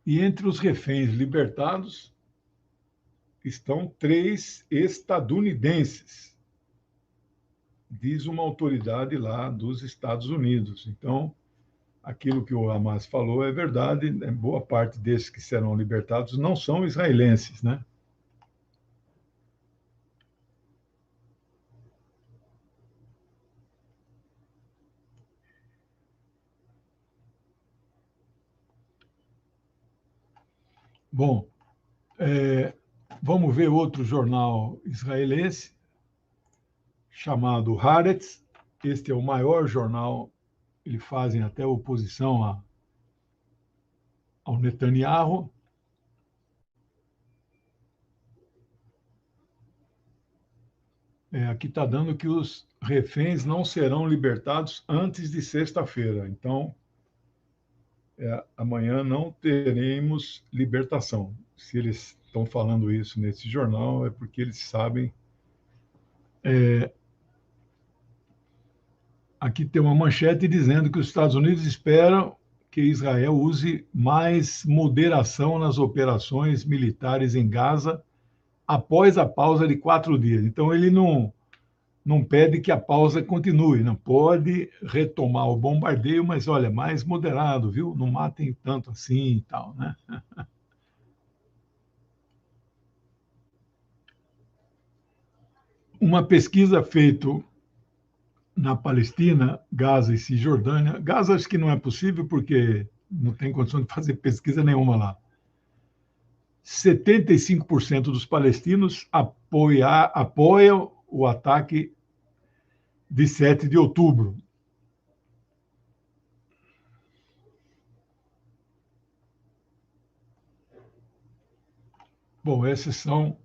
E entre os reféns libertados estão 3 estadunidenses, diz uma autoridade lá dos Estados Unidos. Então, aquilo que o Hamas falou é verdade, né? Boa parte desses que serão libertados não são israelenses, né? Bom, vamos ver outro jornal israelense chamado Haaretz. Este é o maior jornal, eles fazem até oposição ao Netanyahu. Aqui está dando que os reféns não serão libertados antes de sexta-feira. Então, amanhã não teremos libertação. Se eles estão falando isso nesse jornal, é porque eles sabem. Aqui tem uma manchete dizendo que os Estados Unidos esperam que Israel use mais moderação nas operações militares em Gaza após a pausa de 4 dias. Então, ele não pede que a pausa continue, não pode retomar o bombardeio, mas olha, mais moderado, viu? Não matem tanto assim e tal, né? Uma pesquisa feita na Palestina, Gaza e Cisjordânia. Gaza acho que não é possível porque não tem condição de fazer pesquisa nenhuma lá. 75% dos palestinos apoiam o ataque de 7 de outubro. Bom, essas são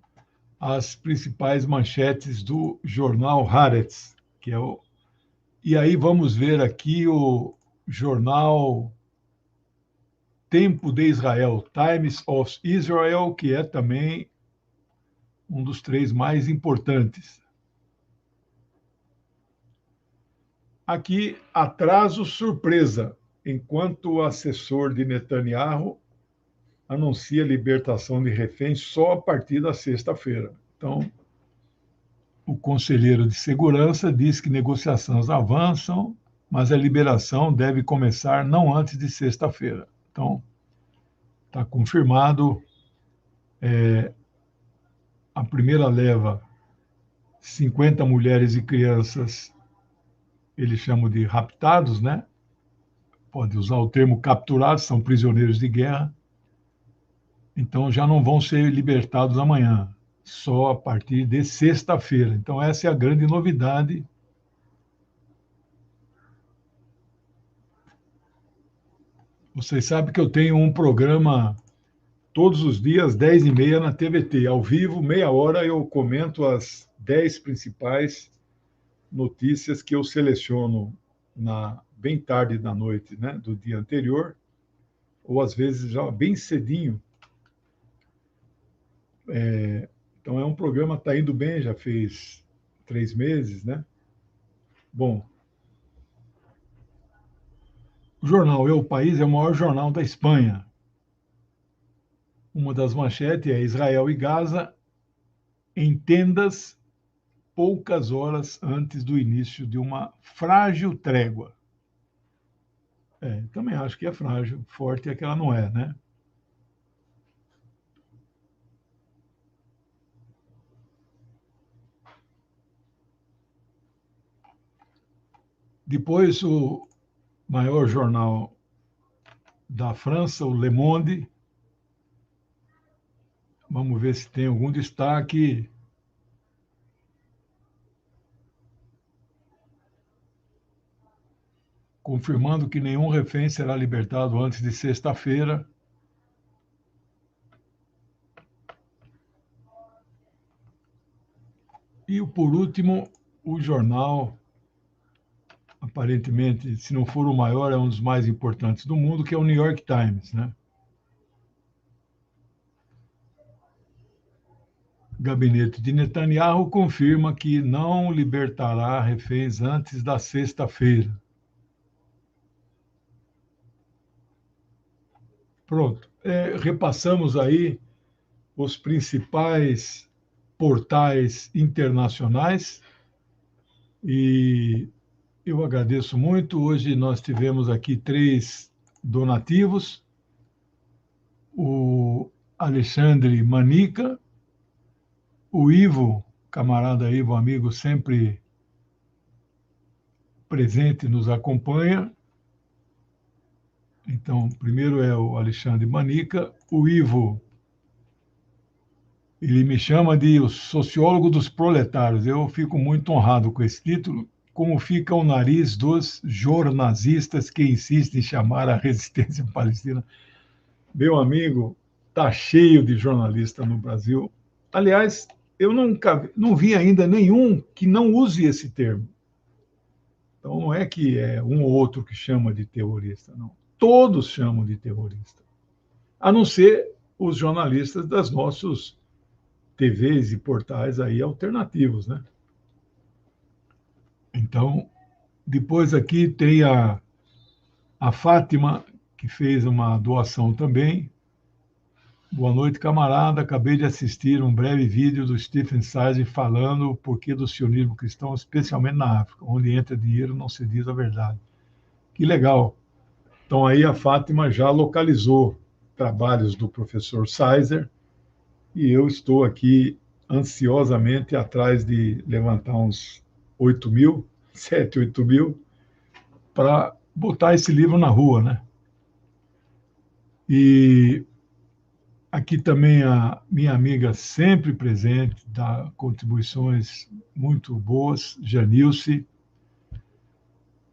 as principais manchetes do jornal Haaretz, que é o... E aí vamos ver aqui o jornal Tempo de Israel, Times of Israel, que é também um dos 3 mais importantes. Aqui, atraso surpresa, enquanto o assessor de Netanyahu anuncia a libertação de reféns só a partir da sexta-feira. Então, o conselheiro de segurança diz que negociações avançam, mas a liberação deve começar não antes de sexta-feira. Então, está confirmado. A primeira leva, 50 mulheres e crianças, eles chamam de raptados, né? Pode usar o termo capturados, são prisioneiros de guerra. Então, já não vão ser libertados amanhã, só a partir de sexta-feira. Então, essa é a grande novidade. Vocês sabem que eu tenho um programa todos os dias, 10h30, na TVT, ao vivo, meia hora, eu comento as 10 principais notícias que eu seleciono bem tarde da noite, né, do dia anterior, ou às vezes já bem cedinho. Então é um programa que está indo bem, já fez 3 meses, né? Bom, o jornal É o País é o maior jornal da Espanha. Uma das manchetes é Israel e Gaza em tendas poucas horas antes do início de uma frágil trégua. Também acho que é frágil, forte é que ela não é, né? Depois, o maior jornal da França, o Le Monde, vamos ver se tem algum destaque. Confirmando que nenhum refém será libertado antes de sexta-feira. E, por último, o jornal, aparentemente, se não for o maior, é um dos mais importantes do mundo, que é o New York Times, né? O gabinete de Netanyahu confirma que não libertará reféns antes da sexta-feira. Pronto. Repassamos aí os principais portais internacionais e eu agradeço muito. Hoje nós tivemos aqui 3 donativos. O Alexandre Manica, o Ivo, camarada Ivo, amigo sempre presente, nos acompanha. Então, primeiro é o Alexandre Manica. O Ivo, ele me chama de o sociólogo dos proletários. Eu fico muito honrado com esse título. Como fica o nariz dos jornalistas que insistem em chamar a resistência palestina. Meu amigo, está cheio de jornalista no Brasil. Aliás, eu não vi ainda nenhum que não use esse termo. Então, não é que é um ou outro que chama de terrorista, não. Todos chamam de terrorista. A não ser os jornalistas das nossos TVs e portais aí alternativos, né? Então, depois aqui tem a Fátima, que fez uma doação também. Boa noite, camarada. Acabei de assistir um breve vídeo do Stephen Sizing falando o porquê do sionismo cristão, especialmente na África, onde entra dinheiro não se diz a verdade. Que legal. Então aí a Fátima já localizou trabalhos do professor Sizer e eu estou aqui ansiosamente atrás de levantar uns 8 mil, 7, 8 mil, para botar esse livro na rua, né? E aqui também a minha amiga sempre presente, dá contribuições muito boas, Janilce.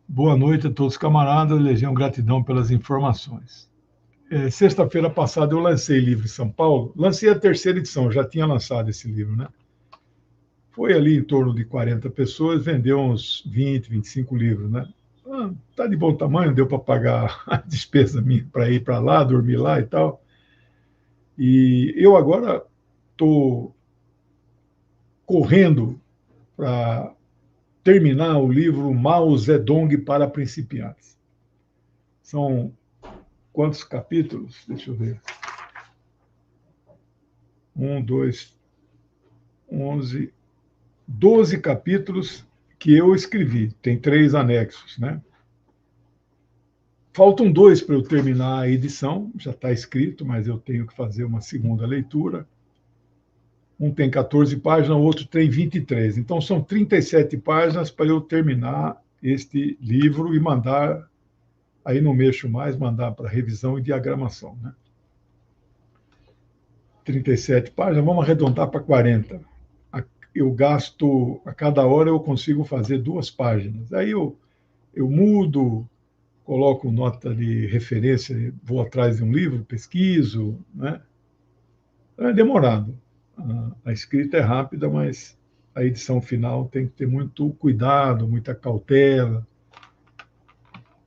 Boa noite a todos os camaradas, Legião, gratidão pelas informações. Sexta-feira passada eu lancei livro em São Paulo, lancei a 3ª edição, já tinha lançado esse livro, né? Foi ali em torno de 40 pessoas, vendeu uns 20, 25 livros, né? Tá de bom tamanho, deu para pagar a despesa minha para ir para lá, dormir lá e tal. E eu agora estou correndo para terminar o livro Mao Zedong para principiantes. São quantos capítulos? Deixa eu ver. 1, 2, 11, 12 capítulos que eu escrevi. Tem 3 anexos, né? Faltam 2 para eu terminar a edição, já está escrito, mas eu tenho que fazer uma segunda leitura. Um tem 14 páginas, o outro tem 23. Então, são 37 páginas para eu terminar este livro e mandar, aí não mexo mais, mandar para revisão e diagramação, né? 37 páginas, vamos arredondar para 40. Eu gasto, a cada hora eu consigo fazer 2 páginas. Aí eu mudo, coloco nota de referência, vou atrás de um livro, pesquiso, né? É demorado. A escrita é rápida, mas a edição final tem que ter muito cuidado, muita cautela,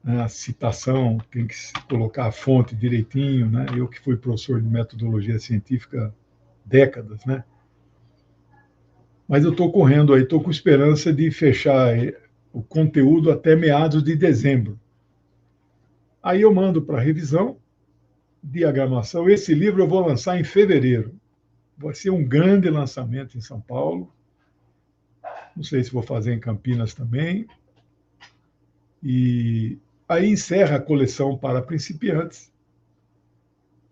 né? A citação tem que colocar a fonte direitinho, né? Eu que fui professor de metodologia científica décadas, né? Mas eu estou correndo aí, estou com esperança de fechar o conteúdo até meados de dezembro. Aí eu mando para revisão, diagramação. Esse livro eu vou lançar em fevereiro. Vai ser um grande lançamento em São Paulo. Não sei se vou fazer em Campinas também. E aí encerra a coleção para principiantes.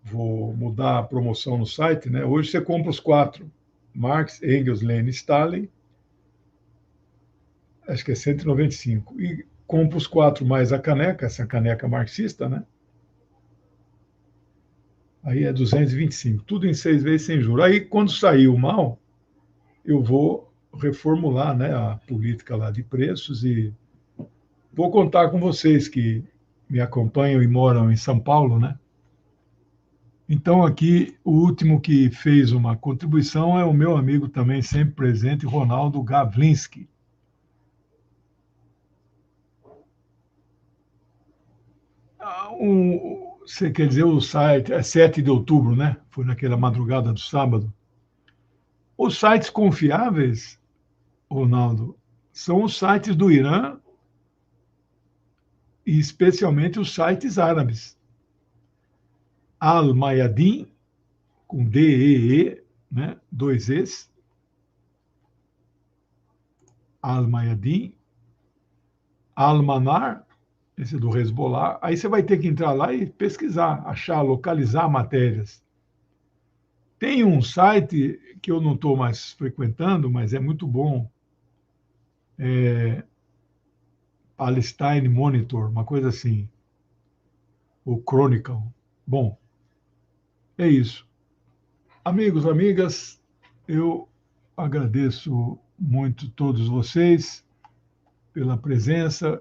Vou mudar a promoção no site, né? Hoje você compra os 4. Marx, Engels, Lenin, Stalin. Acho que é 195. E compra os 4 mais a caneca, essa caneca marxista, né? Aí é 225. Tudo em 6 vezes sem juros. Aí, quando sair o mal, eu vou reformular, né, a política lá de preços e vou contar com vocês que me acompanham e moram em São Paulo, né? Então, aqui, o último que fez uma contribuição é o meu amigo também, sempre presente, Ronaldo Gavlinski. Você quer dizer o site, é 7 de outubro, né? Foi naquela madrugada do sábado. Os sites confiáveis, Ronaldo, são os sites do Irã e especialmente os sites árabes. Al-Mayadin, com D-E-E, né? 2 Es. Al-Mayadin. Al-Manar, esse do Hezbollah. Aí você vai ter que entrar lá e pesquisar, achar, localizar matérias. Tem um site que eu não estou mais frequentando, mas é muito bom. Palestine Monitor, uma coisa assim. O Chronicle. Bom, é isso. Amigos, amigas, eu agradeço muito todos vocês pela presença,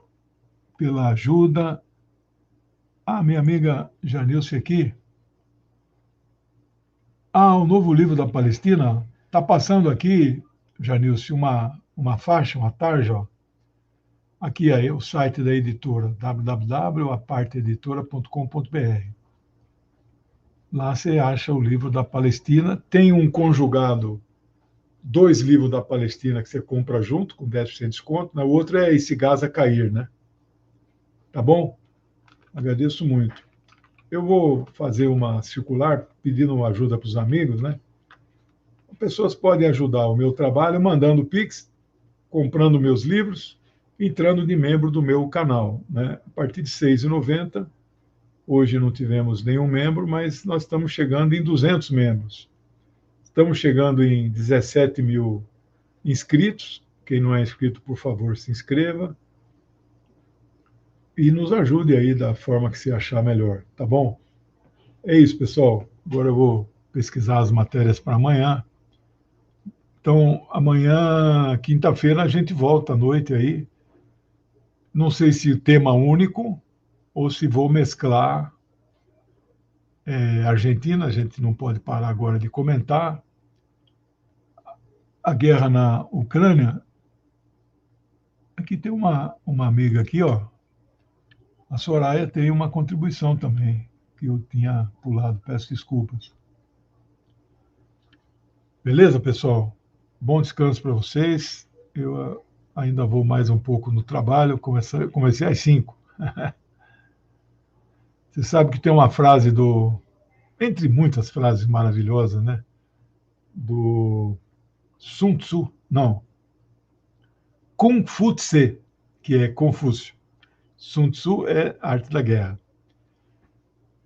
pela ajuda. Minha amiga Janilce aqui. O novo livro da Palestina. Está passando aqui, Janilce, uma faixa, uma tarja. Ó. Aqui é o site da editora, www.aparteeditora.com.br. Lá você acha o livro da Palestina. Tem um conjugado, 2 livros da Palestina que você compra junto, com 10% de desconto. O outro é Esse Gás a Cair, né? Tá bom? Agradeço muito. Eu vou fazer uma circular pedindo ajuda para os amigos, né? Pessoas podem ajudar o meu trabalho mandando Pix, comprando meus livros, entrando de membro do meu canal, né? A partir de R$ 6,90. Hoje não tivemos nenhum membro, mas nós estamos chegando em 200 membros. Estamos chegando em 17 mil inscritos. Quem não é inscrito, por favor, se inscreva. E nos ajude aí da forma que você achar melhor, tá bom? É isso, pessoal. Agora eu vou pesquisar as matérias para amanhã. Então, amanhã, quinta-feira, a gente volta à noite aí. Não sei se tema único ou se vou mesclar Argentina, a gente não pode parar agora de comentar. A guerra na Ucrânia. Aqui tem uma amiga aqui, ó. A Soraya tem uma contribuição também, que eu tinha pulado, peço desculpas. Beleza, pessoal? Bom descanso para vocês. Eu ainda vou mais um pouco no trabalho, comecei às 5. Você sabe que tem uma frase entre muitas frases maravilhosas, né? Do Sun Tzu, não, Kung Fu Tse, que é Confúcio. Sun Tzu é a arte da guerra.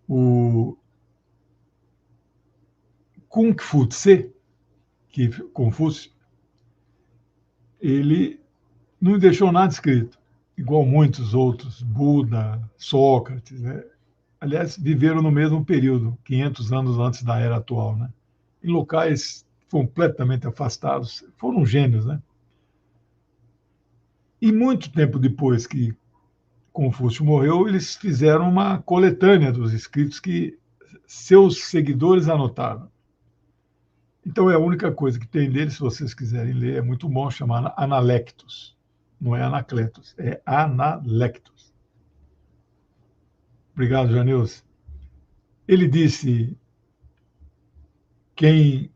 O Kung Fu Tse, que Confúcio, ele não deixou nada escrito, igual muitos outros, Buda, Sócrates, né? Aliás, viveram no mesmo período, 500 anos antes da era atual, né? Em locais completamente afastados, foram gênios, né? E muito tempo depois que Confúcio morreu, eles fizeram uma coletânea dos escritos que seus seguidores anotaram. Então é a única coisa que tem dele, se vocês quiserem ler, é muito bom, chama Analectos. Não é Anacletos, é Analectos. Obrigado, Janilson. Ele disse: quem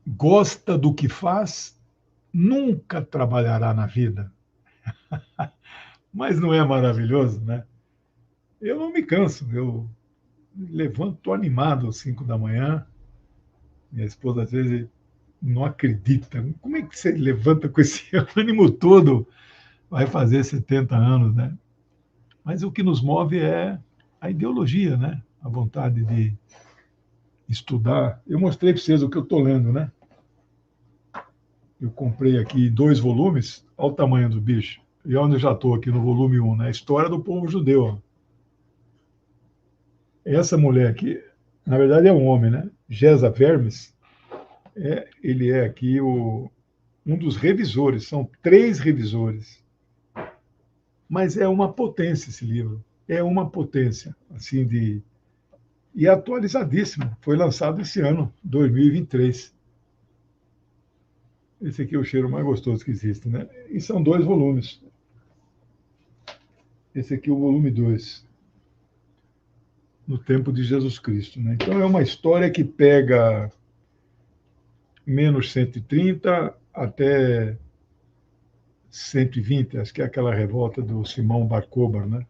gosta do que faz nunca trabalhará na vida. Mas não é maravilhoso, né? Eu não me canso, eu levanto animado às 5 da manhã. Minha esposa às vezes não acredita. Como é que você levanta com esse ânimo todo? Vai fazer 70 anos, né? Mas o que nos move é a ideologia, né? A vontade de estudar. Eu mostrei para vocês o que eu estou lendo, né? Eu comprei aqui 2 volumes, olha o tamanho do bicho. E onde eu já estou aqui no volume 1, né? A história do povo judeu. Ó. Essa mulher aqui, na verdade é um homem, né? Gesa Vermes, ele é aqui um dos revisores, são 3 revisores. Mas é uma potência esse livro. É uma potência, assim, e é atualizadíssimo. Foi lançado esse ano, 2023. Esse aqui é o cheiro mais gostoso que existe, né? E são 2 volumes. Esse aqui é o volume 2, no tempo de Jesus Cristo, né? Então é uma história que pega menos 130 até 120, acho que é aquela revolta do Simão Bar Kokhba, né?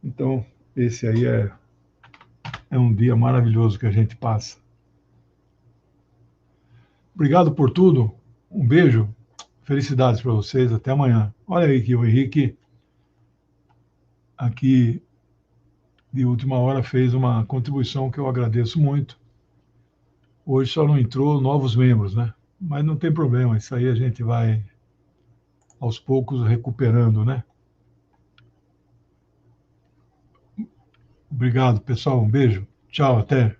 Então, esse aí é um dia maravilhoso que a gente passa. Obrigado por tudo. Um beijo. Felicidades para vocês. Até amanhã. Olha aí que o Henrique, aqui de última hora, fez uma contribuição que eu agradeço muito. Hoje só não entrou novos membros, né? Mas não tem problema. Isso aí a gente vai, aos poucos, recuperando, né? Obrigado, pessoal. Um beijo. Tchau, até.